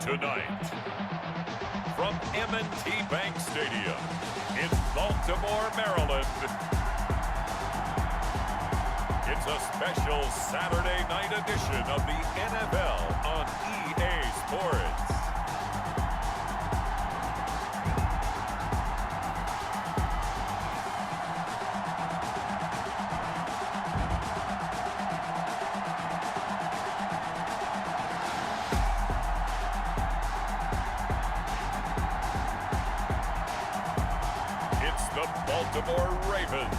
Tonight, from M&T Bank Stadium in Baltimore, Maryland, it's a special Saturday night edition of the NFL on EA Sports. The Baltimore Ravens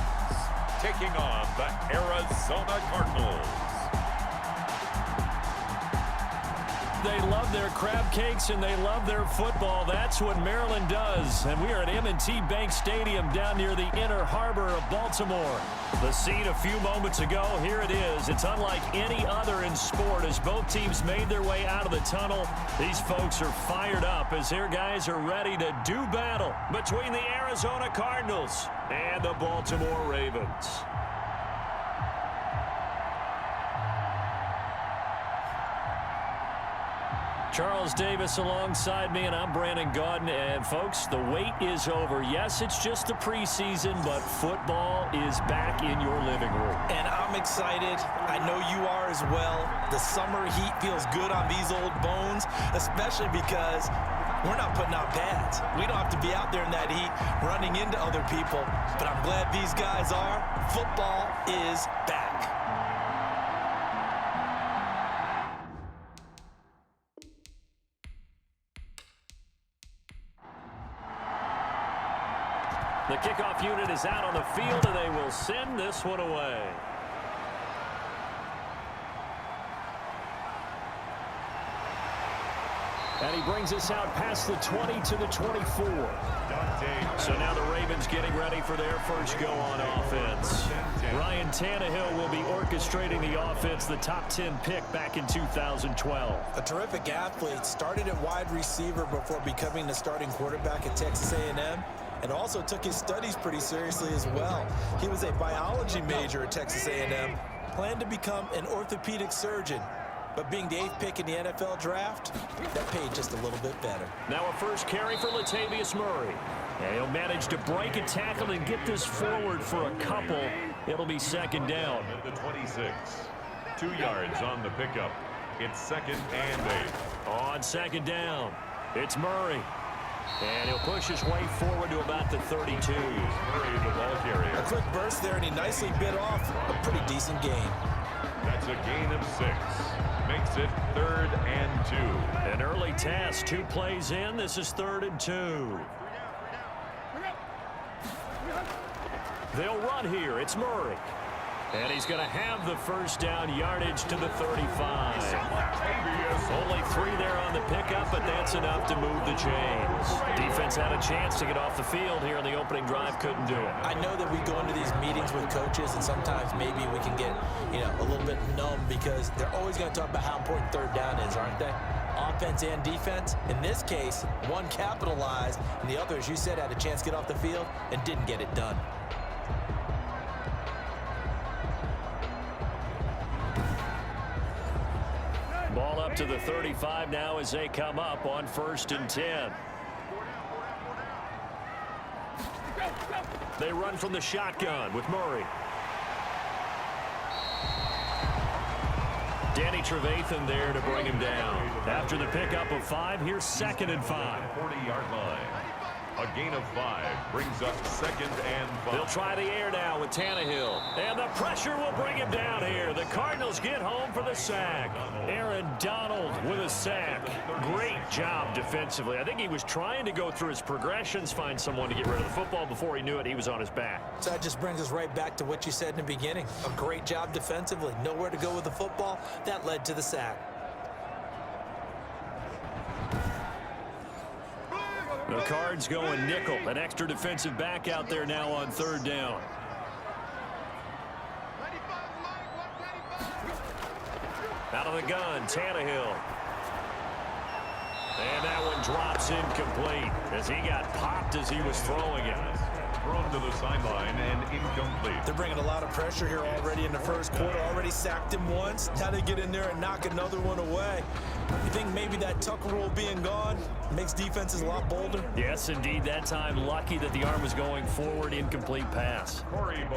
taking on the Arizona Cardinals. They love their crab cakes and they love their football. That's what Maryland does. And we are at M&T Bank Stadium down near the Inner Harbor of Baltimore. The scene a few moments ago, here it is. It's unlike any other in sport as both teams made their way out of the tunnel. These folks are fired up as their guys are ready to do battle between the Arizona Cardinals and the Baltimore Ravens. Charles Davis alongside me, and I'm Brandon Gaudin. And, folks, the wait is over. Yes, it's just the preseason, but football is back in your living room. And I'm excited. I know you are as well. The summer heat feels good on these old bones, especially because we're not putting on pads. We don't have to be out there in that heat running into other people. But I'm glad these guys are. Football is back. The kickoff unit is out on the field, and they will send this one away. And he brings us out past the 20 to the 24. So now the Ravens getting ready for their first go on offense. Ryan Tannehill will be orchestrating the offense, the top 10 pick back in 2012. A terrific athlete, started at wide receiver before becoming the starting quarterback at Texas A&M. And also took his studies pretty seriously as well. He was a biology major at Texas A&M, planned to become an orthopedic surgeon. But being the 8th pick in the NFL draft, that paid just a little bit better. Now a first carry for Latavius Murray. And he'll manage to break a tackle and get this forward for a couple. It'll be second down. At the 26, 2 yards on the pickup. It's 2nd and 8. On second down, it's Murray. And he'll push his way forward to about the 32. Murray, the ball carrier. A quick burst there, and he nicely bit off a pretty decent gain. That's a gain of 6. Makes it 3rd and 2. An early task, 2 plays in. This is 3rd and 2. They'll run here. It's Murray. And he's going to have the first down, yardage to the 35. Only 3 there on the pickup, but that's enough to move the chains. Defense had a chance to get off the field here in the opening drive, couldn't do it. I know that we go into these meetings with coaches, and sometimes maybe we can get, a little bit numb because they're always going to talk about how important 3rd down is, aren't they? Offense and defense. In this case, one capitalized, and the other, as you said, had a chance to get off the field and didn't get it done. Ball up to the 35 now as they come up on 1st and 10. They run from the shotgun with Murray. Danny Trevathan there to bring him down. After the pickup of 5, here's 2nd and 5. 40-yard line. A gain of 5 brings up 2nd and 5. They'll try the air now with Tannehill. And the pressure will bring him down here. The Cardinals get home for the sack. Aaron Donald with a sack. Great job defensively. I think he was trying to go through his progressions, find someone to get rid of the football. Before he knew it, he was on his back. So that just brings us right back to what you said in the beginning. A great job defensively. Nowhere to go with the football. That led to the sack. The Cards going nickel. An extra defensive back out there now on 3rd down. Out of the gun, Tannehill. And that one drops incomplete as he got popped as he was throwing it. thrown to the sideline and incomplete. They're bringing a lot of pressure here already in the first quarter. Already sacked him once. Now they get in there and knock another one away. You think maybe that Tucker rule being gone makes defenses a lot bolder? Yes, indeed. That time, lucky that the arm was going forward. Incomplete pass.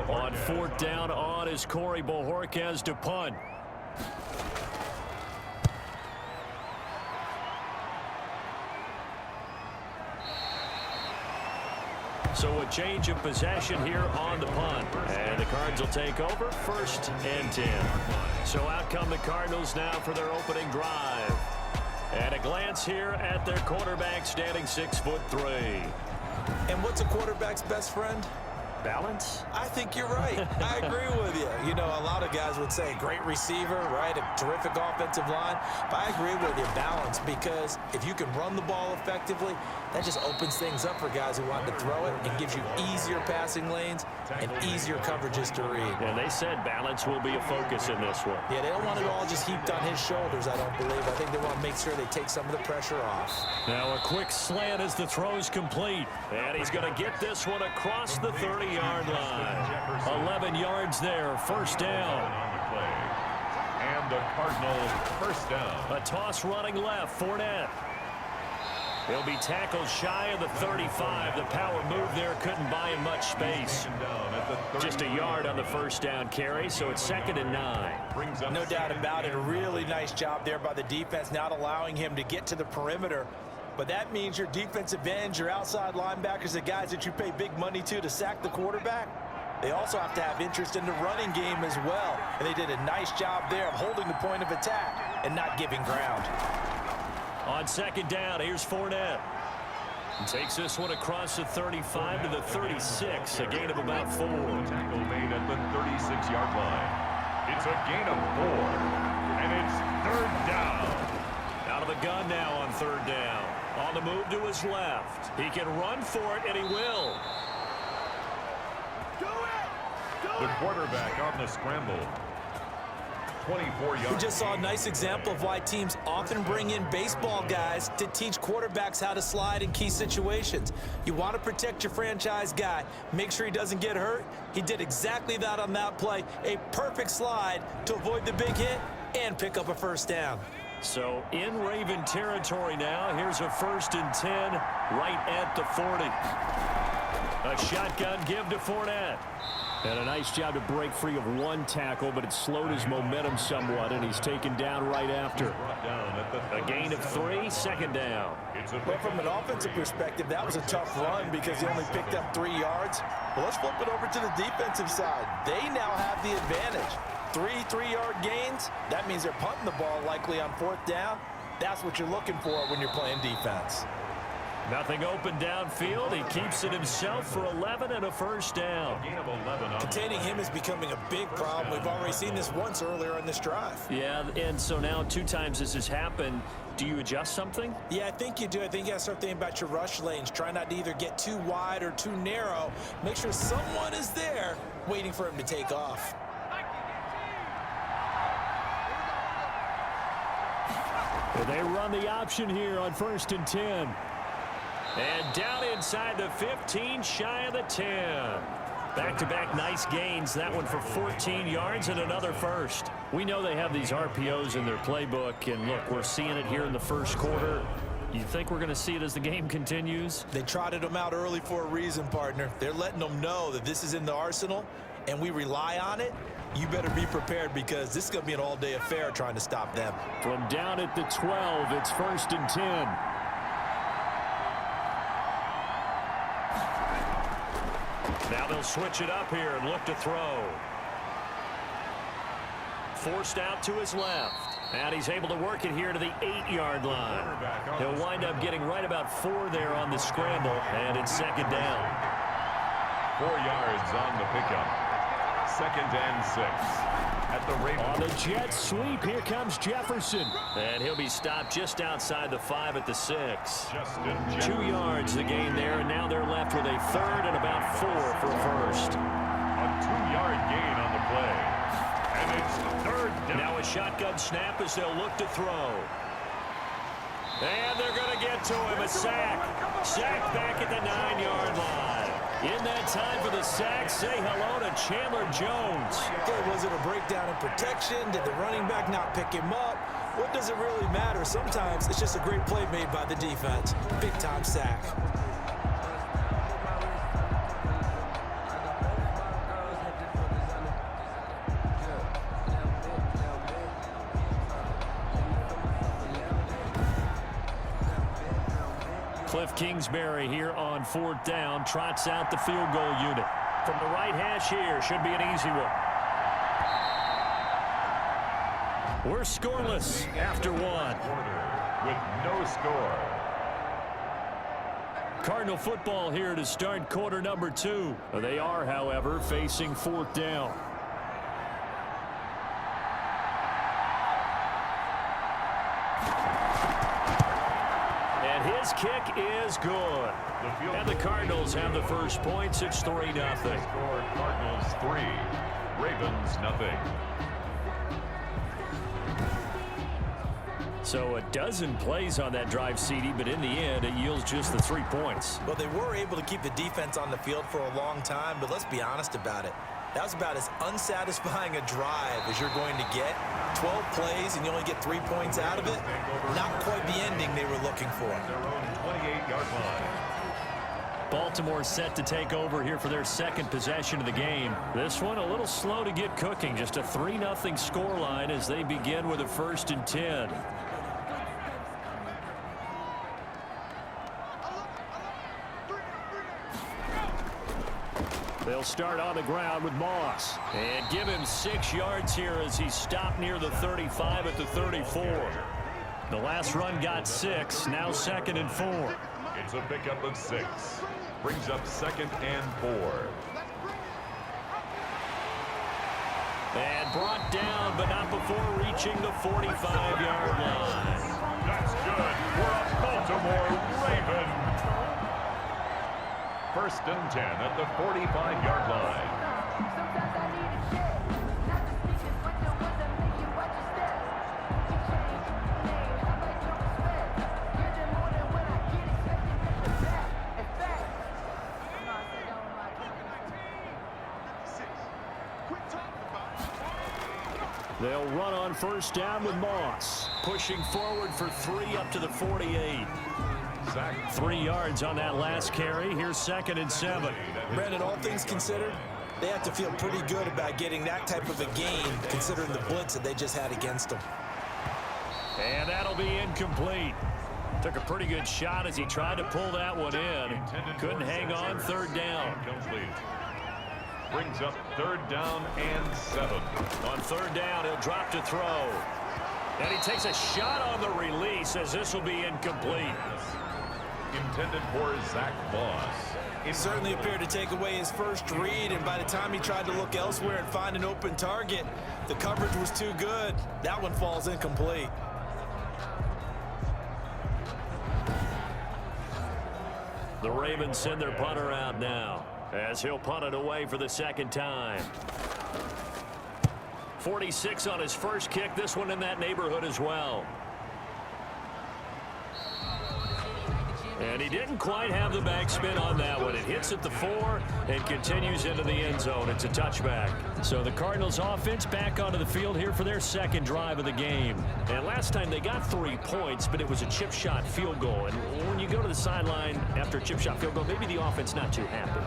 On fourth down on is Corey Bojorquez to punt. So a change of possession here on the punt. And the Cards will take over 1st and 10. So out come the Cardinals now for their opening drive. And a glance here at their quarterback standing 6'3". And what's a quarterback's best friend? Balance? I think you're right. I agree with you. You know, a lot of guys would say great receiver, right? A terrific offensive line. But I agree with you, balance, because if you can run the ball effectively, that just opens things up for guys who want to throw it and gives you easier passing lanes and easier coverages to read. And they said balance will be a focus in this one. Yeah, they don't want it all just heaped on his shoulders, I don't believe. I think they want to make sure they take some of the pressure off. Now a quick slant as the throw's complete. And he's going to get this one across the 30-yard line. 11 yards there, first down. And the Cardinals first down. A toss running left, Fournette. He'll be tackled shy of the 35. The power move there couldn't buy him much space. Just a yard on the first down carry, so it's 2nd and 9. No doubt about it. A really nice job there by the defense, not allowing him to get to the perimeter. But that means your defensive ends, your outside linebackers, the guys that you pay big money to sack the quarterback, they also have to have interest in the running game as well. And they did a nice job there of holding the point of attack and not giving ground. On 2nd down, here's Fournette. He takes this one across the 35 to the 36, a gain of about 4. Tackle made at the 36-yard line. It's a gain of 4, and it's 3rd down. Out of the gun now on 3rd down. On the move to his left. He can run for it, and he will. The quarterback on the scramble. 24 yards. We just saw a nice example of why teams often bring in baseball guys to teach quarterbacks how to slide in key situations. You want to protect your franchise guy. Make sure he doesn't get hurt. He did exactly that on that play. A perfect slide to avoid the big hit and pick up a first down. So in Raven territory now. Here's a 1st and 10 right at the 40. A shotgun give to Fournette. And a nice job to break free of one tackle, but it slowed his momentum somewhat, and he's taken down right after. A gain of 3, 2nd down. Well, from an offensive perspective, that was a tough run because he only picked up 3 yards. Well, let's flip it over to the defensive side. They now have the advantage. 3-3-yard gains. That means they're punting the ball likely on 4th down. That's what you're looking for when you're playing defense. Nothing open downfield. He keeps it himself for 11 and a first down. Containing him is becoming a big problem. We've already seen this once earlier in this drive. Yeah, and so now 2 times this has happened. Do you adjust something? Yeah, I think you do. I think you got to start thinking about your rush lanes. Try not to either get too wide or too narrow. Make sure someone is there waiting for him to take off. Well, they run the option here on 1st and 10. And down inside the 15, shy of the 10. Back-to-back nice gains. That one for 14 yards and another first. We know they have these RPOs in their playbook, and look, we're seeing it here in the first quarter. You think we're going to see it as the game continues? They trotted them out early for a reason, partner. They're letting them know that this is in the arsenal, and we rely on it. You better be prepared because this is going to be an all-day affair trying to stop them. From down at the 12, it's 1st and 10. Now they'll switch it up here and look to throw. Forced out to his left. And he's able to work it here to the 8-yard line. He'll wind up getting right about 4 there on the scramble, and it's 2nd down. 4 yards on the pickup. 2nd and 6. At the Ravens. On the jet sweep, here comes Jefferson. And he'll be stopped just outside the 5 at the 6. 2 yards the gain there, and now they're left with a 3rd and about 4 for first. A 2-yard gain on the play. And it's 3rd down. Now a shotgun snap as they'll look to throw. And they're going to get to him. A sack. Sack back at the 9-yard line. In that time for the sack, say hello to Chandler Jones. Okay, was it a breakdown in protection? Did the running back not pick him up? What does it really matter? Sometimes it's just a great play made by the defense. Big-time sack. Cliff Kingsbury here on 4th down, trots out the field goal unit. From the right hash here, should be an easy one. We're scoreless after one. With no score. Cardinal football here to start quarter number 2. They are, however, facing 4th down. His kick is good. And the Cardinals have the first points. It's 3-0. Score Cardinals 3, Ravens nothing. So a dozen plays on that drive, CD, but in the end, it yields just the 3 points. Well, they were able to keep the defense on the field for a long time, but let's be honest about it. That was about as unsatisfying a drive as you're going to get. 12 plays and you only get 3 points out of it. Not quite the ending they were looking for. Their own 28-yard line. Baltimore set to take over here for their second possession of the game. This one a little slow to get cooking. Just a 3-0 scoreline as they begin with a 1st and 10. They'll start on the ground with Moss. And give him 6 yards here as he stopped near the 35 at the 34. The last run got 6, now 2nd and 4. It's a pickup of 6. Brings up 2nd and 4. And brought down, but not before reaching the 45-yard line. That's good for a Baltimore Raven. 1st and 10 at the 45-yard line. They'll run on 1st down with Moss. Pushing forward for 3 up to the 48. 3 yards on that last carry. Here's 2nd and 7. Brandon, all things considered, they have to feel pretty good about getting that type of a gain, considering the blitz that they just had against them. And that'll be incomplete. Took a pretty good shot as he tried to pull that one in. Couldn't hang on. 3rd down. Incomplete. Brings up 3rd down and 7. On 3rd down, he'll drop to throw. And he takes a shot on the release as this will be incomplete. Intended for Zach Moss. It certainly appeared to take away his first read, and by the time he tried to look elsewhere and find an open target, the coverage was too good. That one falls incomplete. The Ravens send their punter out now as he'll punt it away for the 2nd time. 46 on his first kick. This one in that neighborhood as well. And he didn't quite have the backspin on that one. It hits at the 4 and continues into the end zone. It's a touchback. So the Cardinals offense back onto the field here for their 2nd drive of the game. And last time they got 3 points, but it was a chip shot field goal. And when you go to the sideline after a chip shot field goal, maybe the offense not too happy.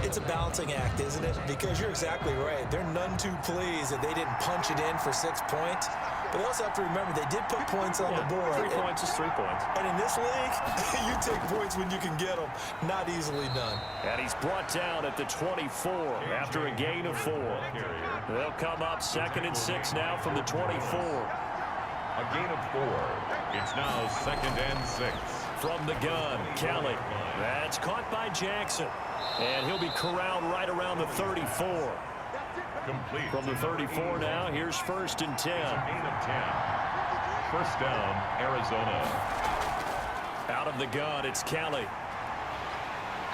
It's a balancing act, isn't it? Because you're exactly right. They're none too pleased that they didn't punch it in for 6 points. But they also have to remember they did put points on the board. 3 points is 3 points. And in this league, you take points when you can get them. Not easily done. And he's brought down at the 24 after a gain of 4. They'll come up 2nd and 6 now from the 24. A gain of 4. It's now 2nd and 6. From the gun, Kelly. That's caught by Jackson. And he'll be corralled right around the 34. Complete. From the 34 now, here's 1st and 10. Gain of 10. 1st down, Arizona. Out of the gun, it's Kelly.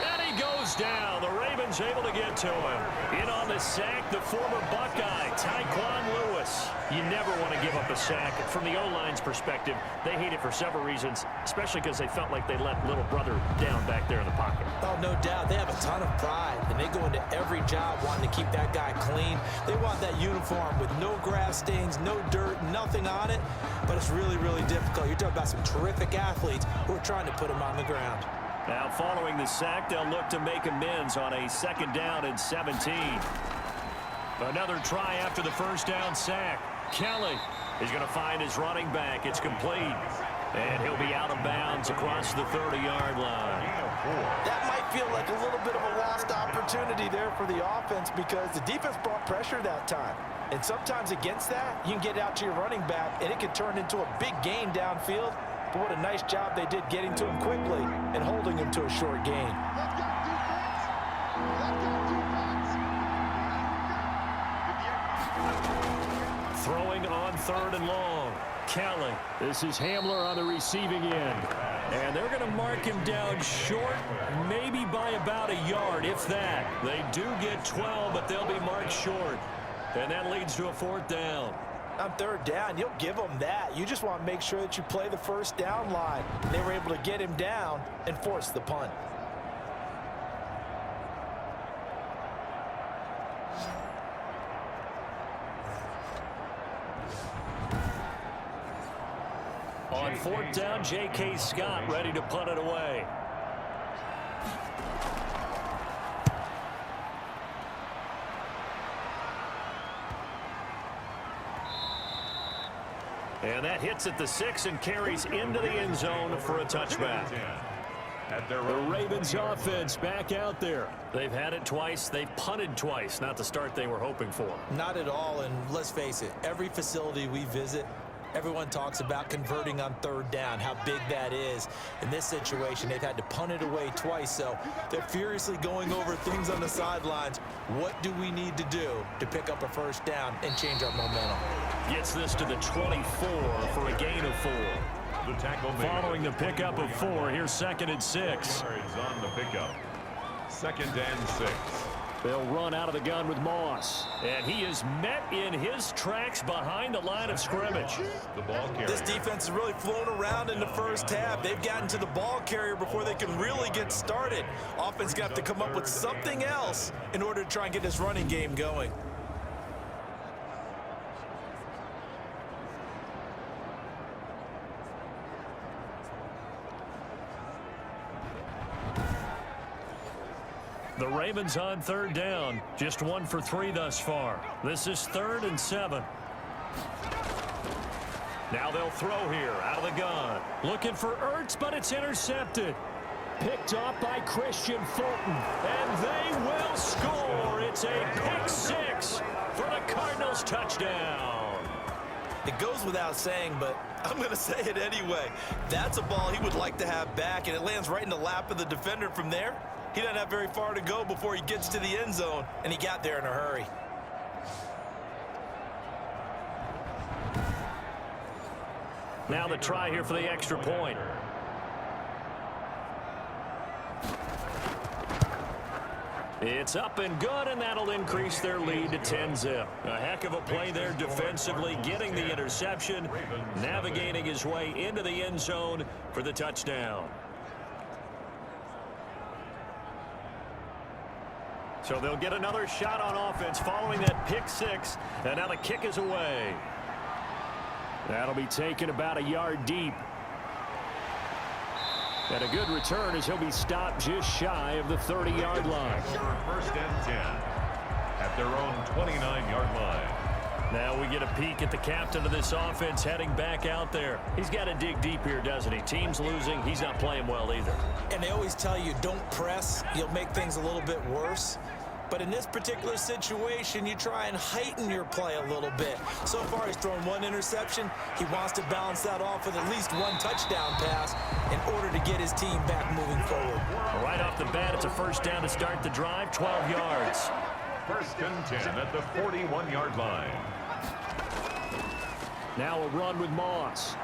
And he goes down. The Ravens able to get to him. In on the sack, the former Buckeye, Tyquan Lewis. You never want to give up a sack. From the O-line's perspective, they hate it for several reasons, especially because they felt like they let little brother down back there in the pocket. Oh, no doubt. They have a ton of pride, and they go into every job wanting to keep that guy clean. They want that uniform with no grass stains, no dirt, nothing on it, but it's really, really difficult. You're talking about some terrific athletes who are trying to put him on the ground. Now, following the sack, they'll look to make amends on a 2nd down and 17. Another try after the 1st down sack. Kelly is going to find his running back. It's complete. And he'll be out of bounds across the 30-yard line. That might feel like a little bit of a lost opportunity there for the offense because the defense brought pressure that time. And sometimes against that, you can get out to your running back, and it can turn into a big gain downfield. But what a nice job they did getting to him quickly and holding him to a short gain. Throwing on 3rd and long. Kelly. This is Hamler on the receiving end. And they're going to mark him down short, maybe by about a yard, if that. They do get 12, but they'll be marked short. And that leads to a 4th down. On 3rd down, you'll give them that. You just want to make sure that you play the 1st down line. They were able to get him down and force the punt. On 4th down, J.K. Scott ready to punt it away. And that hits at the 6 and carries into the end zone for a touchback. The Ravens offense back out there. They've had it twice. They've punted twice. Not the start they were hoping for. Not at all, and let's face it, every facility we visit, everyone talks about converting on 3rd down, how big that is. In this situation, they've had to punt it away twice, so they're furiously going over things on the sidelines. What do we need to do to pick up a 1st down and change our momentum? Gets this to the 24 for a gain of 4. The tackle following the pickup of 4, here's 2nd and 6. On the pickup. 2nd and 6. They'll run out of the gun with Moss. And he is met in his tracks behind the line of scrimmage. The ball carrier. This defense has really flown around in the 1st half. They've gotten to the ball carrier before they can really get started. Offense got to have to come up with something else in order to try and get this running game going. The Ravens on 3rd down. Just 1 for 3 thus far. This is 3rd and 7. Now they'll throw here out of the gun. Looking for Ertz, but it's intercepted. Picked off by Christian Fulton. And they will score. It's a pick 6 for the Cardinals touchdown. It goes without saying, but I'm going to say it anyway. That's a ball he would like to have back, and it lands right in the lap of the defender from there. He doesn't have very far to go before he gets to the end zone, and he got there in a hurry. Now the try here for the extra point. It's up and good, and that'll increase their lead to 10-zip. A heck of a play there defensively, getting the interception, navigating his way into the end zone for the touchdown. So they'll get another shot on offense following that pick 6, and now the kick is away. That'll be taken about a yard deep. And a good return as he'll be stopped just shy of the 30-yard line. 1st and 10 at their own 29-yard line. Now we get a peek at the captain of this offense heading back out there. He's got to dig deep here, doesn't he? Team's losing. He's not playing well either. And they always tell you, don't press. You'll make things a little bit worse. But in this particular situation, you try and heighten your play a little bit. So far, he's thrown 1 interception. He wants to balance that off with at least 1 touchdown pass in order to get his team back moving forward. Right off the bat, it's a 1st down to start the drive, 12 yards. 1st and 10 at the 41-yard line. Now a run with Moss.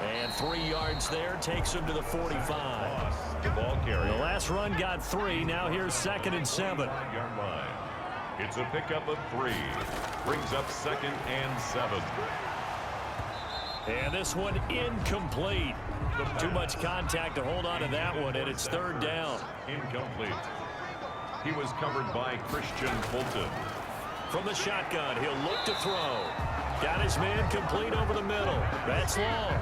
And 3 yards there takes him to the 45. The ball carrier. The last run got 3. Now here's 2nd and 7. 5-yard line. It's a pickup of 3. Brings up 2nd and 7. And this one incomplete. Too much contact to hold on to that one, and it's 3rd down. Incomplete. He was covered by Christian Fulton. From the shotgun, he'll look to throw. Got his man complete over the middle. That's long.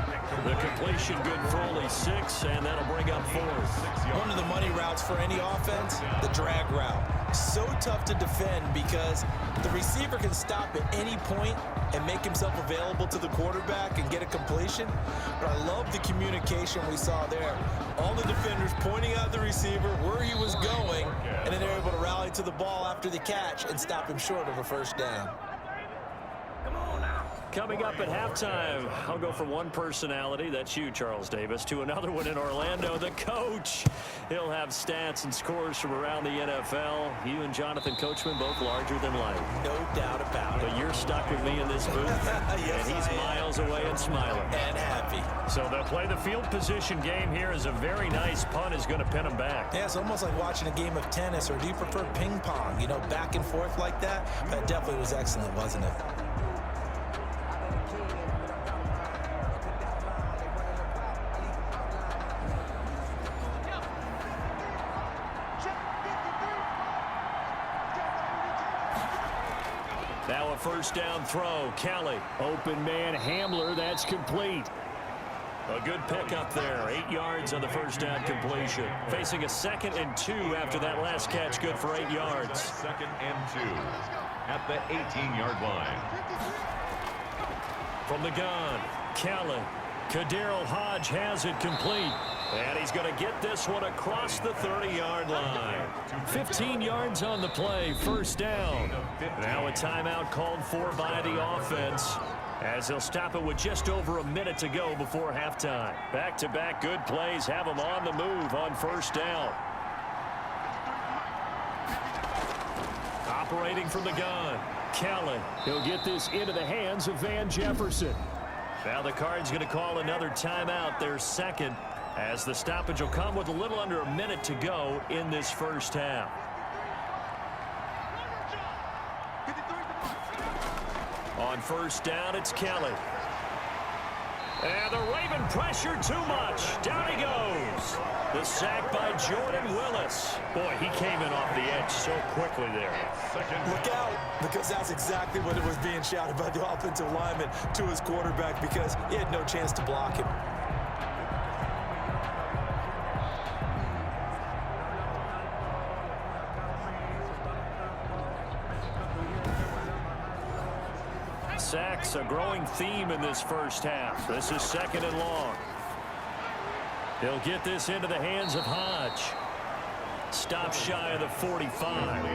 The completion good for only 6, and that'll bring up 4th. One of the money routes for any offense, the drag route. So tough to defend because the receiver can stop at any point and make himself available to the quarterback and get a completion. But I love the communication we saw there. All the defenders pointing out the receiver where he was going, and then they're able to rally to the ball after the catch and stop him short of a 1st down. Coming up at halftime, I'll go from one personality, that's you, Charles Davis, to another one in Orlando, the coach. He'll have stats and scores from around the NFL. You and Jonathan Coachman both larger than life. No doubt about it. But you're stuck with me in this booth, yes, and he's miles away and smiling. And happy. So they'll play the field position game here as a very nice punt is going to pin him back. Yeah, it's almost like watching a game of tennis, or do you prefer ping pong? You know, back and forth like that? That definitely was excellent, wasn't it? Now a 1st down throw. Kelly, open man, Hamler, that's complete. A good pickup there. 8 yards on the 1st down completion. Facing a 2nd and 2 after that last catch, good for 8 yards. 2nd and 2 at the 18-yard line. From the gun, Kelly. Kaderl Hodge has it complete. And he's going to get this one across the 30-yard line. 15 yards on the play, 1st down. Now a timeout called for by the offense, as they'll stop it with just over a minute to go before halftime. Back-to-back good plays have them on the move on 1st down. Operating from the gun, Kelly. He'll get this into the hands of Van Jefferson. Now the Cards going to call another timeout, their 2nd, as the stoppage will come with a little under a minute to go in this 1st half. On 1st down, it's Kelly. And the Raven pressure too much. Down he goes. The sack by Jordan Willis. Boy, he came in off the edge so quickly there. Look out, because that's exactly what it was being shouted by the offensive lineman to his quarterback, because he had no chance to block him. Sacks, a growing theme in this 1st half. This is 2nd and long. He'll get this into the hands of Hodge. Stop shy of the 45.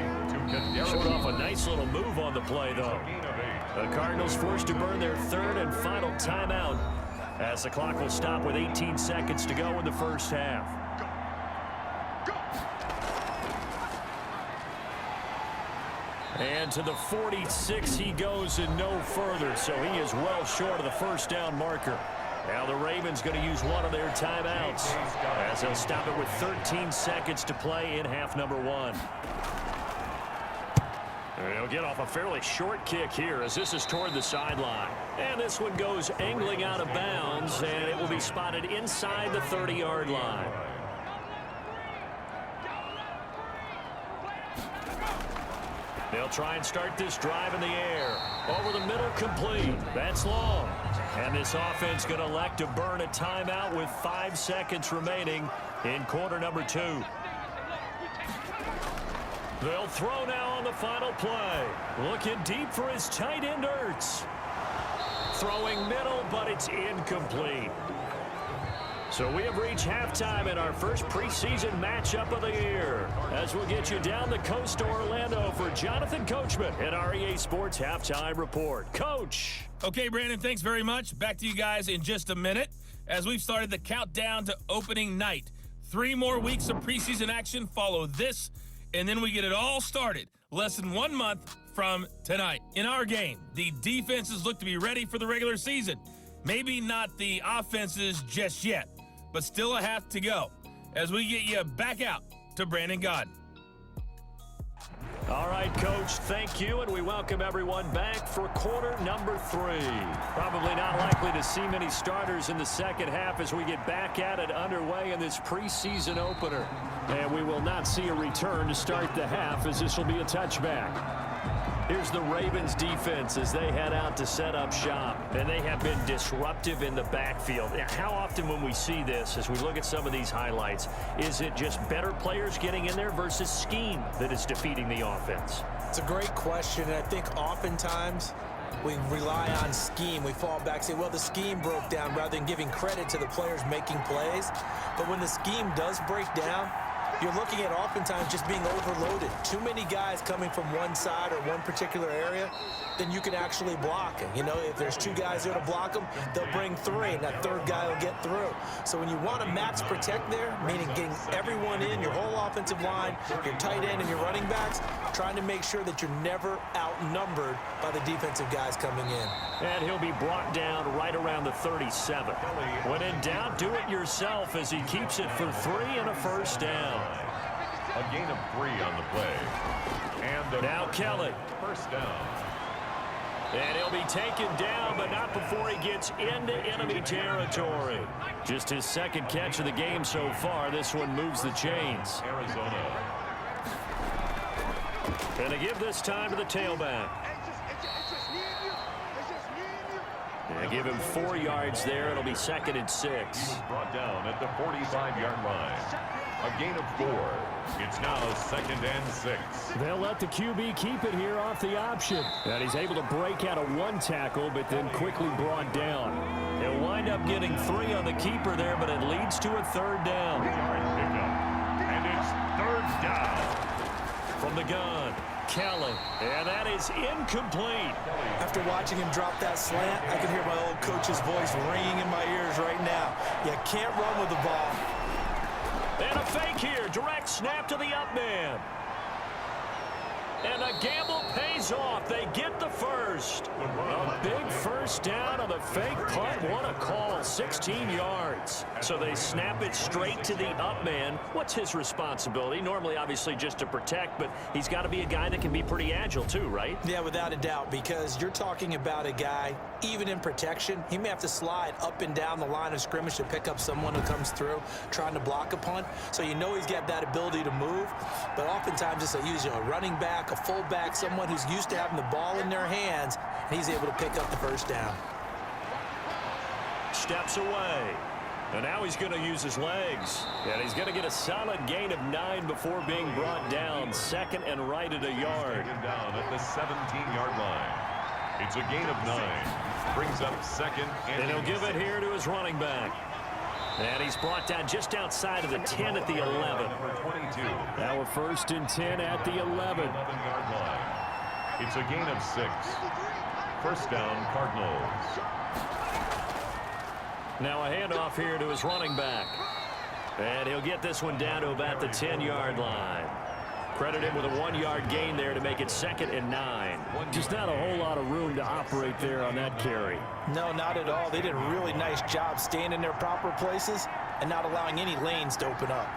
Showed off a nice little move on the play, though. The Cardinals forced to burn their 3rd and final timeout, as the clock will stop with 18 seconds to go in the 1st half. And to the 46 he goes and no further, so he is well short of the 1st down marker. Now the Ravens going to use one of their timeouts, as they'll stop it with 13 seconds to play in half number 1. They'll get off a fairly short kick here, as this is toward the sideline. And this one goes angling out of bounds, and it will be spotted inside the 30-yard line. They'll try and start this drive in the air. Over the middle, complete. That's long. And this offense going to elect to burn a timeout with 5 seconds remaining in quarter number 2. They'll throw now on the final play. Looking deep for his tight end, Ertz. Throwing middle, but it's incomplete. So we have reached halftime in our first preseason matchup of the year, as we'll get you down the coast to Orlando for Jonathan Coachman at our EA Sports Halftime Report. Coach. Okay, Brandon, thanks very much. Back to you guys in just a minute as we've started the countdown to opening night. 3 more weeks of preseason action follow this, and then we get it all started less than 1 month from tonight. In our game, the defenses look to be ready for the regular season. Maybe not the offenses just yet, but still a half to go as we get you back out to Brandon Gaudin. All right, Coach, thank you, and we welcome everyone back for quarter number 3. Probably not likely to see many starters in the second half as we get back at it underway in this preseason opener. And we will not see a return to start the half as this will be a touchback. Here's the Ravens defense as they head out to set up shop. And they have been disruptive in the backfield. How often when we see this, as we look at some of these highlights, is it just better players getting in there versus scheme that is defeating the offense? It's a great question, and I think oftentimes we rely on scheme. We fall back and say, well, the scheme broke down rather than giving credit to the players making plays. But when the scheme does break down, you're looking at oftentimes just being overloaded. Too many guys coming from one side or one particular area, then you can actually block it. You know, if there's 2 guys there to block them, they'll bring 3, and that 3rd guy will get through. So when you want to max protect there, meaning getting everyone in, your whole offensive line, your tight end and your running backs, trying to make sure that you're never outnumbered by the defensive guys coming in. And he'll be brought down right around the 37. When in doubt, do it yourself as he keeps it for 3 and a first down. A gain of 3 on the play. And now Kelly. First down. And he'll be taken down, but not before he gets into enemy territory. Just his second catch of the game so far. This one moves the chains. Arizona. And to give this time to the tailback. And give him 4 yards there. It'll be 2nd and 6. Brought down at the 45-yard line. A gain of 4. It's now 2nd and 6. They'll let the QB keep it here off the option. And he's able to break out of 1 tackle, but then quickly brought down. He'll wind up getting 3 on the keeper there, but it leads to a 3rd down. And it's 3rd down. From the gun, Kelly. And that is incomplete. After watching him drop that slant, I can hear my old coach's voice ringing in my ears right now. You can't run with the ball. And a fake here. Direct snap to the up man. And a gamble pays off. They get the first. A big first down on the fake punt. What a call. 16 yards. So they snap it straight to the up man. What's his responsibility? Normally, obviously, just to protect, but he's got to be a guy that can be pretty agile too, right? Yeah, without a doubt, because you're talking about a guy, even in protection, he may have to slide up and down the line of scrimmage to pick up someone who comes through trying to block a punt. So you know he's got that ability to move, but oftentimes it's usually a running back, a fullback, someone who's used to having the ball in their hands, and he's able to pick up the first down. Steps away. And now he's going to use his legs. And he's going to get a solid gain of 9 before being brought down. 2nd and right at a yard. Taken down at the 17-yard line. It's a gain of 9. Brings up 2nd and he'll give it here to his running back. And he's brought down just outside of the 10 at the 11. Number 22. Now we're 1st and 10 at the 11. 11-yard line. It's a gain of 6. First down, Cardinals. Now a handoff here to his running back. And he'll get this one down to about the 10-yard line. Credit him with a 1-yard gain there to make it 2nd and 9. Just not a whole lot of room to operate there on that carry. No, not at all. They did a really nice job staying in their proper places and not allowing any lanes to open up.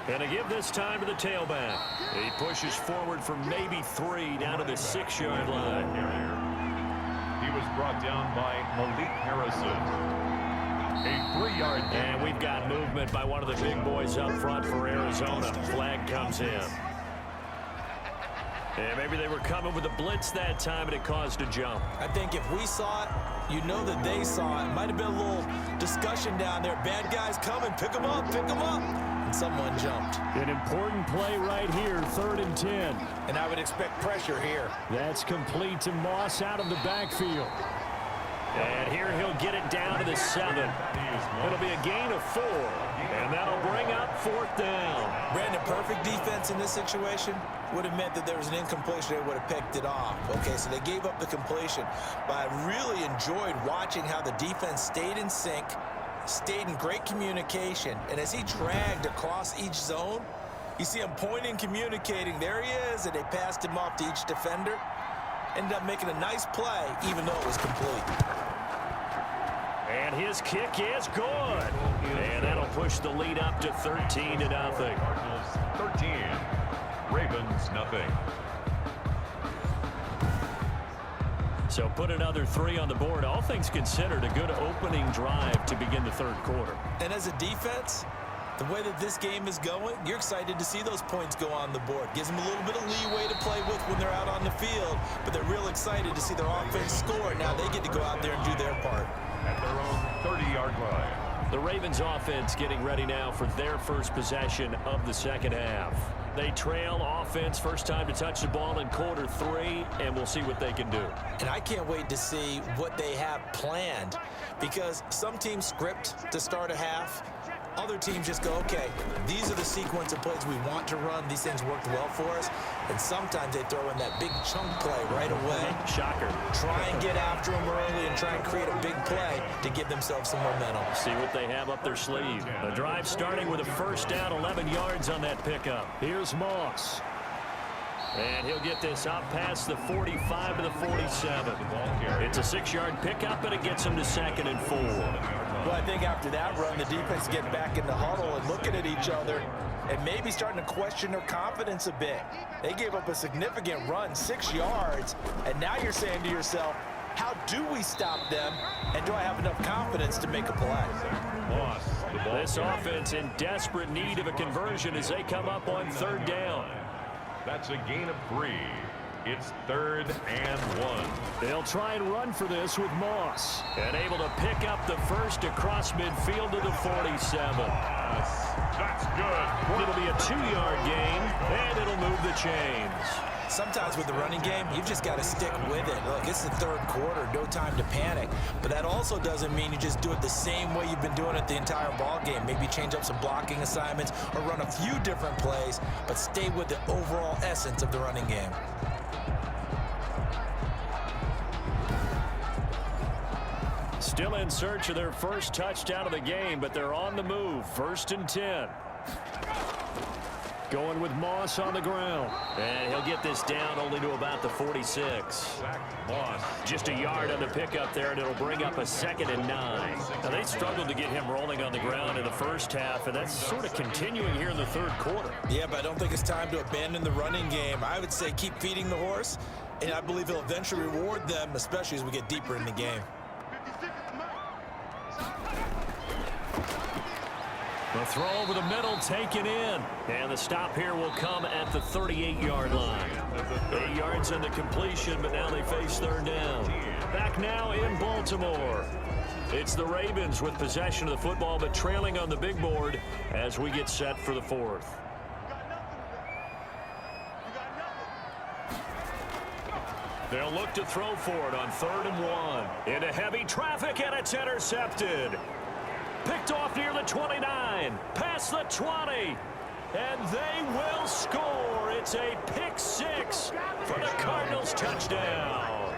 And to give this time to the tailback. He pushes forward for maybe 3 down to the 6-yard line. He was brought down by Malik Harrison. A 3-yard gain. And we've got movement by one of the big boys up front for Arizona. Flag comes in. And maybe they were coming with a blitz that time and it caused a jump. I think if we saw it, you know that they saw it. Might have been a little discussion down there. Bad guys coming, pick them up, pick them up. And someone jumped. An important play right here, 3rd and 10. And I would expect pressure here. That's complete to Moss out of the backfield. And here he'll get it down to the 7. It'll be a gain of 4. And that'll bring up 4th down. Brandon, perfect defense in this situation would have meant that there was an incompletion. They would have picked it off. Okay, so they gave up the completion. But I really enjoyed watching how the defense stayed in sync, stayed in great communication. And as he dragged across each zone, you see him pointing, communicating. There he is, and they passed him off to each defender. Ended up making a nice play, even though it was complete. And his kick is good. And that'll push the lead up to 13-0. Cardinals 13, Ravens nothing. So put another 3 on the board. All things considered, a good opening drive to begin the third quarter. And as a defense, the way that this game is going, you're excited to see those points go on the board. Gives them a little bit of leeway to play with when they're out on the field, but they're real excited to see their offense score. Now they get to go out there and do their part. At their own 30-yard line. The Ravens offense getting ready now for their first possession of the second half. They trail offense, first time to touch the ball in quarter 3, and we'll see what they can do. And I can't wait to see what they have planned, because some teams script to start a half. Other teams just go, okay, these are the sequence of plays we want to run. These things worked well for us. And sometimes they throw in that big chunk play right away. Shocker. Try and get after them early and try and create a big play to give themselves some momentum. See what they have up their sleeve. The drive starting with a first down, 11 yards on that pickup. Here's Moss. And he'll get this up past the 45 to the 47. It's a 6-yard pickup, and it gets him to 2nd and 4. Well, I think after that run, the defense get back in the huddle and looking at each other and maybe starting to question their confidence a bit. They gave up a significant run, 6 yards, and now you're saying to yourself, how do we stop them, and do I have enough confidence to make a play? This offense in desperate need of a conversion as they come up on 3rd down. That's a gain of 3. It's 3rd and 1. They'll try and run for this with Moss. And able to pick up the first across midfield to the 47. That's good. It'll be a 2-yard gain, and it'll move the chains. Sometimes with the running game, you've just got to stick with it. Look, it's the 3rd quarter, no time to panic. But that also doesn't mean you just do it the same way you've been doing it the entire ball game. Maybe change up some blocking assignments or run a few different plays, but stay with the overall essence of the running game. Still in search of their first touchdown of the game, but they're on the move. 1st and 10. Going with Moss on the ground. And he'll get this down only to about the 46. Moss. Just a yard on the pickup there, and it'll bring up a 2nd and 9. Now, they struggled to get him rolling on the ground in the first half, and that's sort of continuing here in the 3rd quarter. Yeah, but I don't think it's time to abandon the running game. I would say keep feeding the horse, and I believe he'll eventually reward them, especially as we get deeper in the game. The throw over the middle taken in. And the stop here will come at the 38-yard line. 8 yards on the completion, but now they face 3rd down. Back now in Baltimore. It's the Ravens with possession of the football, but trailing on the big board as we get set for the 4th. They'll look to throw for it on 3rd and 1. Into heavy traffic, and it's intercepted. Picked off near the 29, past the 20, and they will score. It's a pick 6 for the Cardinals touchdown.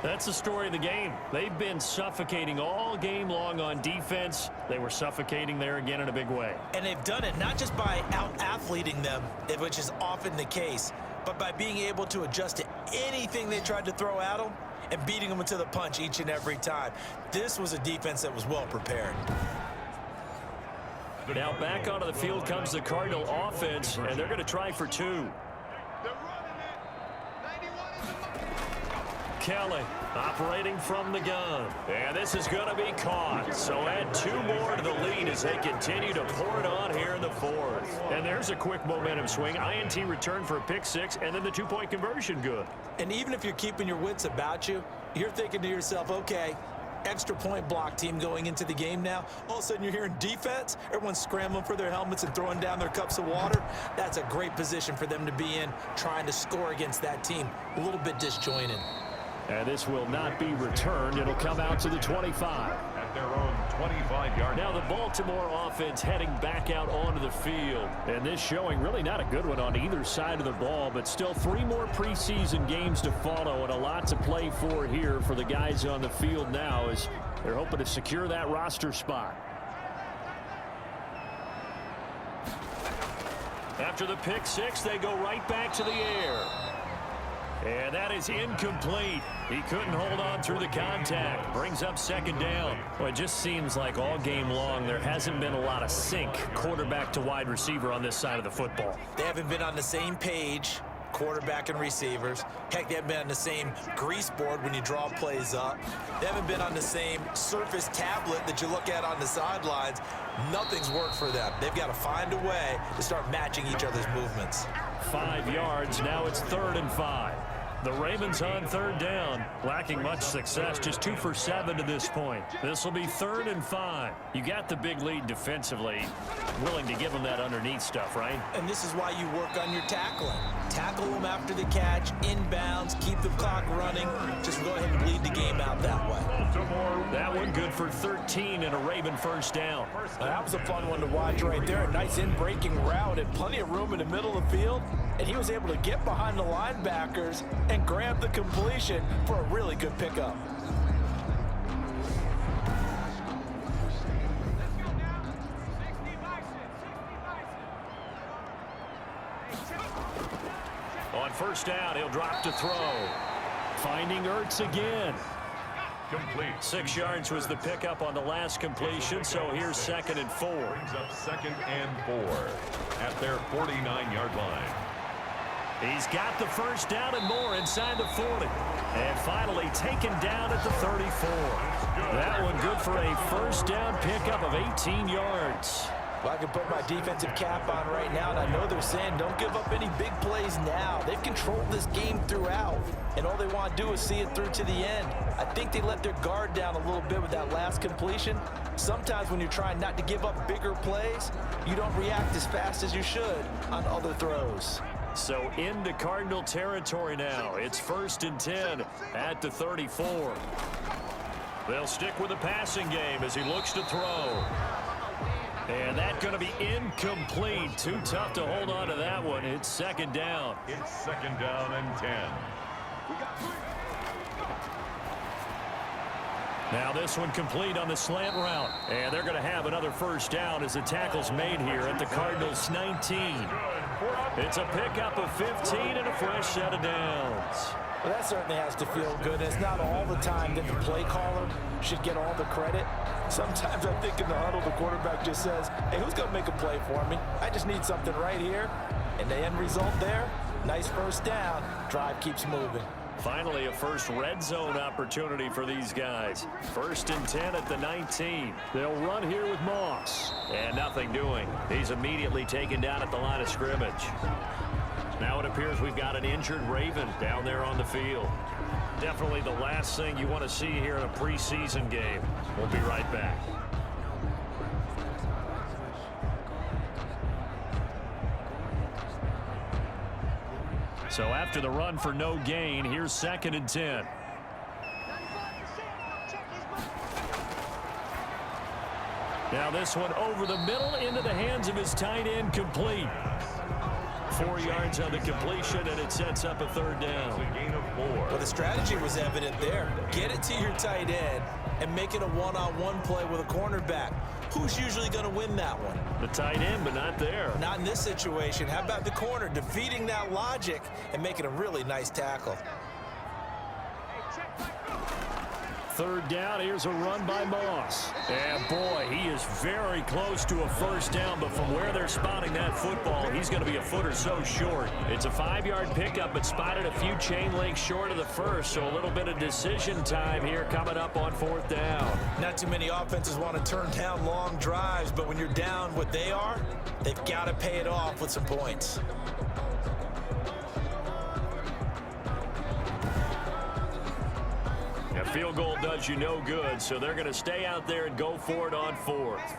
That's the story of the game. They've been suffocating all game long on defense. They were suffocating there again in a big way. And they've done it not just by out-athleting them, which is often the case, but by being able to adjust to anything they tried to throw at them and beating them to the punch each and every time. This was a defense that was well prepared. Now back onto the field comes the Cardinal offense, and they're going to try for 2. Kelly operating from the gun. And this is going to be caught. So add 2 more to the lead as they continue to pour it on here in the 4th. And there's a quick momentum swing. INT return for a pick 6, and then the 2-point conversion good. And even if you're keeping your wits about you, you're thinking to yourself, okay, extra point block team going into the game now. All of a sudden you're hearing defense. Everyone's scrambling for their helmets and throwing down their cups of water. That's a great position for them to be in, trying to score against that team. A little bit disjointed. And this will not be returned. It'll come out to the 25. At their own 25-yard. Now the Baltimore offense heading back out onto the field. And this showing really not a good one on either side of the ball, but still 3 more preseason games to follow and a lot to play for here for the guys on the field now as they're hoping to secure that roster spot. After the pick 6, they go right back to the air. And that is incomplete. He couldn't hold on through the contact. Brings up second down. Well, it just seems like all game long there hasn't been a lot of sync quarterback to wide receiver on this side of the football. They haven't been on the same page, quarterback and receivers. Heck, they haven't been on the same grease board when you draw plays up. They haven't been on the same surface tablet that you look at on the sidelines. Nothing's worked for them. They've got to find a way to start matching each other's movements. 5 yards. Now it's 3rd and 5. The Ravens on 3rd down, lacking much success, just 2 for 7 to this point. This will be 3rd and 5. You got the big lead defensively, willing to give them that underneath stuff, right? And this is why you work on your tackling. Tackle them after the catch, inbounds, keep the clock running. Just go ahead and bleed the game out that way. That one good for 13 and a Raven first down. That was a fun one to watch right there. A nice in-breaking route and plenty of room in the middle of the field. And he was able to get behind the linebackers and grab the completion for a really good pickup. On first down, he'll drop to throw. Finding Ertz again. Complete. 6 yards was the pickup on the last completion, so here's 2nd and 4. Brings up 2nd and 4 at their 49-yard line. He's got the first down and more inside the 40. And finally taken down at the 34. That one good for a first down pickup of 18 yards. Well, I can put my defensive cap on right now, and I know they're saying don't give up any big plays now. They've controlled this game throughout, and all they want to do is see it through to the end. I think they let their guard down a little bit with that last completion. Sometimes when you're trying not to give up bigger plays, you don't react as fast as you should on other throws. So into Cardinal territory now. It's 1st and 10 at the 34. They'll stick with the passing game as he looks to throw. And that's going to be incomplete. Too tough to hold on to that one. It's 2nd down. It's 2nd down and 10. Now this one complete on the slant route. And they're going to have another first down as the tackle's made here at the Cardinals' 19. It's a pickup of 15 and a fresh set of downs. Well, that certainly has to feel good. It's not all the time that the play caller should get all the credit. Sometimes I think in the huddle, the quarterback just says, hey, who's going to make a play for me? I just need something right here. And the end result there, nice first down. Drive keeps moving. Finally, a first red zone opportunity for these guys. 1st and 10 at the 19. They'll run here with Moss. And nothing doing. He's immediately taken down at the line of scrimmage. Now it appears we've got an injured Raven down there on the field. Definitely the last thing you want to see here in a preseason game. We'll be right back. So after the run for no gain, here's 2nd and 10. Now this one over the middle into the hands of his tight end, complete. 4 yards on the completion, and it sets up a 3rd down. A gain of 4. Well, the strategy was evident there. Get it to your tight end and make it a one-on-one play with a cornerback. Who's usually going to win that one? The tight end, but not there. Not in this situation. How about the corner defeating that logic and making a really nice tackle? 3rd down, here's a run by Moss. And boy, he is very close to a first down, but from where they're spotting that football, he's going to be a foot or so short. It's a 5-yard pickup, but spotted a few chain links short of the first, so a little bit of decision time here coming up on 4th down. Not too many offenses want to turn down long drives, but when you're down what they are, they've got to pay it off with some points. A field goal does you no good, so they're going to stay out there and go for it on 4th.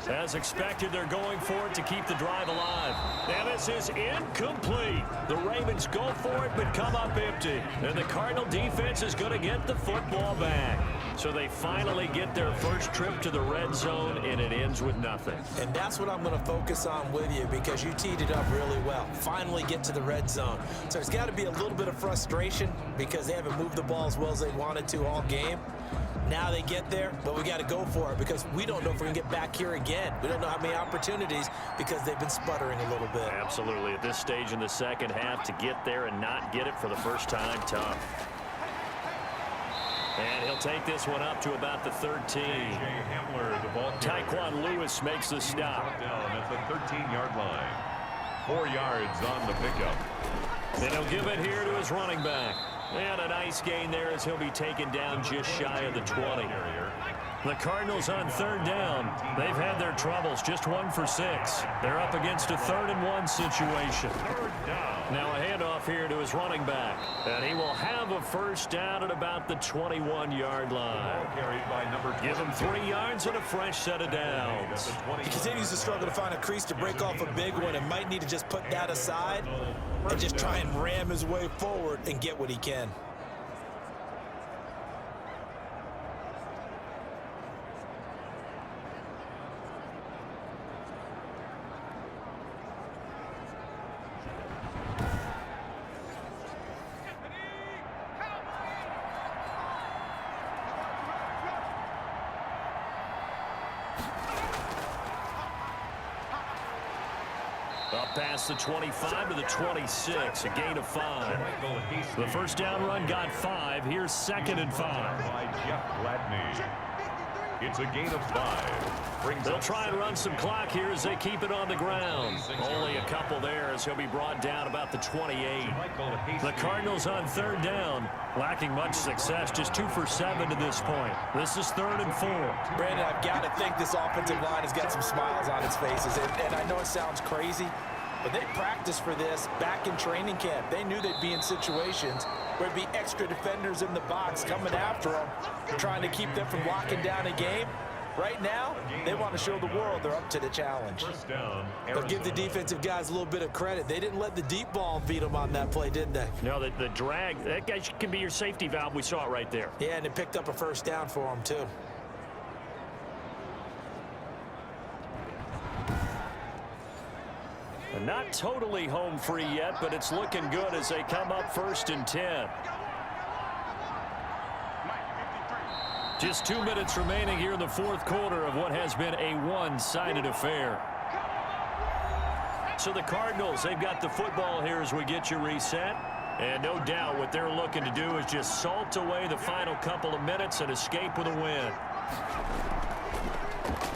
As expected, they're going for it to keep the drive alive. And this is incomplete. The Ravens go for it, but come up empty. And the Cardinal defense is going to get the football back. So they finally get their first trip to the red zone, and it ends with nothing. And that's what I'm going to focus on with you, because you teed it up really well. Finally get to the red zone. So there's got to be a little bit of frustration because they haven't moved the ball as well as they wanted to all game. Now they get there, but we got to go for it because we don't know if we're going to get back here again. We don't know how many opportunities because they've been sputtering a little bit. Absolutely. At this stage in the second half, to get there and not get it for the first time, tough. And he'll take this one up to about the 13. Tyquan Lewis makes the stop. Down at the 13-yard line. 4 yards on the pickup. And he'll give it here to his running back. And a nice gain there as he'll be taken down just shy of the 20. The Cardinals on third down. They've had their troubles, just 1 for 6. They're up against a 3rd-and-1 situation. Now a handoff here to his running back. And he will have a first down at about the 21-yard line. Give him 3 yards and a fresh set of downs. He continues to struggle to find a crease to break off a big one and might need to just put that aside and just try and ram his way forward and get what he can. Up past the 25 to the 26, a gain of 5. The first down run got 5. Here's 2nd and 5. By Jeff Gladney. It's a gain of 5. They'll try and run some clock here as they keep it on the ground. Only a couple there as he'll be brought down about the 28. The Cardinals on third down, lacking much success, just 2 for 7 to this point. This is 3rd and 4. Brandon, I've got to think this offensive line has got some smiles on its faces. And I know it sounds crazy, but they practiced for this back in training camp. They knew they'd be in situations where there'd be extra defenders in the box coming after them, trying to keep them from locking down a game. Right now, they want to show the world they're up to the challenge. But give the defensive guys a little bit of credit. They didn't let the deep ball beat them on that play, did they? No, the drag, that guy can be your safety valve. We saw it right there. Yeah, and it picked up a first down for them, too. Not totally home free yet, but it's looking good as they come up 1st and 10. Just 2 minutes remaining here in the 4th quarter of what has been a one-sided affair. So the Cardinals, they've got the football here as we get you reset. And no doubt what they're looking to do is just salt away the final couple of minutes and escape with a win.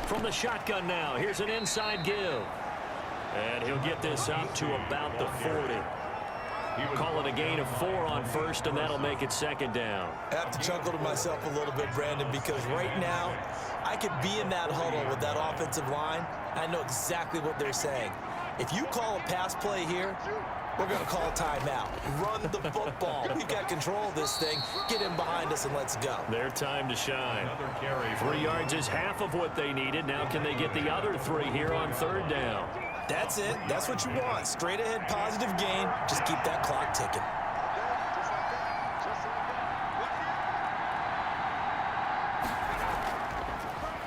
From the shotgun now, here's an inside give. And he'll get this up to about the 40. Call it a gain of 4 on 1st, and that'll make it 2nd down. I have to chuckle to myself a little bit, Brandon, because right now I could be in that huddle with that offensive line. I know exactly what they're saying. If you call a pass play here, we're going to call a timeout. Run the football. We've got control of this thing. Get in behind us and let's go. Their time to shine. 3 yards is half of what they needed. Now can they get the other 3 here on 3rd down? That's it. That's what you want. Straight ahead positive gain. Just keep that clock ticking.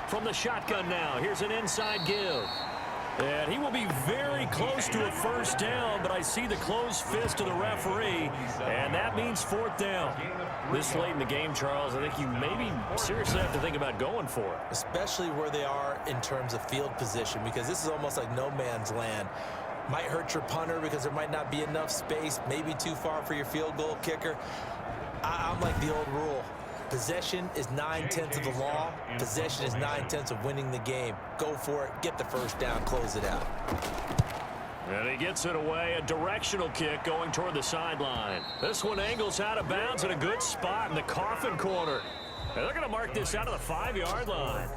From the shotgun now, here's an inside give. And he will be very close to a first down, but I see the closed fist of the referee, and that means 4th down. This late in the game, Charles, I think you maybe seriously have to think about going for it. Especially where they are in terms of field position, because this is almost like no man's land. Might hurt your punter because there might not be enough space, maybe too far for your field goal kicker. I'm like the old rule. Possession is 9/10 of the law. Possession is 9/10 of winning the game. Go for it. Get the first down. Close it out. And he gets it away. A directional kick going toward the sideline. This one angles out of bounds at a good spot in the coffin corner. And they're going to mark this out of the 5-yard line.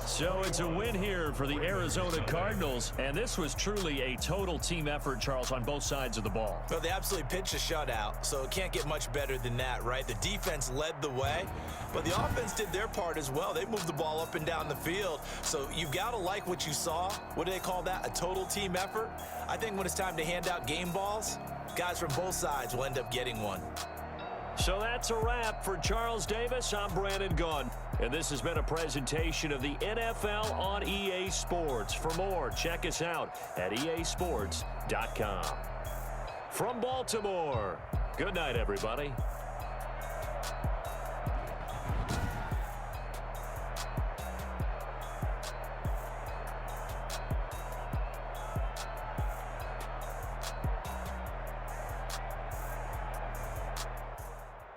So it's a win here for the Arizona Cardinals. And this was truly a total team effort, Charles, on both sides of the ball. Well, they absolutely pitched a shutout, so it can't get much better than that, right? The defense led the way, but the offense did their part as well. They moved the ball up and down the field. So you've got to like what you saw. What do they call that? A total team effort? I think when it's time to hand out game balls, guys from both sides will end up getting one. So that's a wrap for Charles Davis. I'm Brandon Gunn, and this has been a presentation of the NFL on EA Sports. For more, check us out at easports.com. From Baltimore, good night, everybody.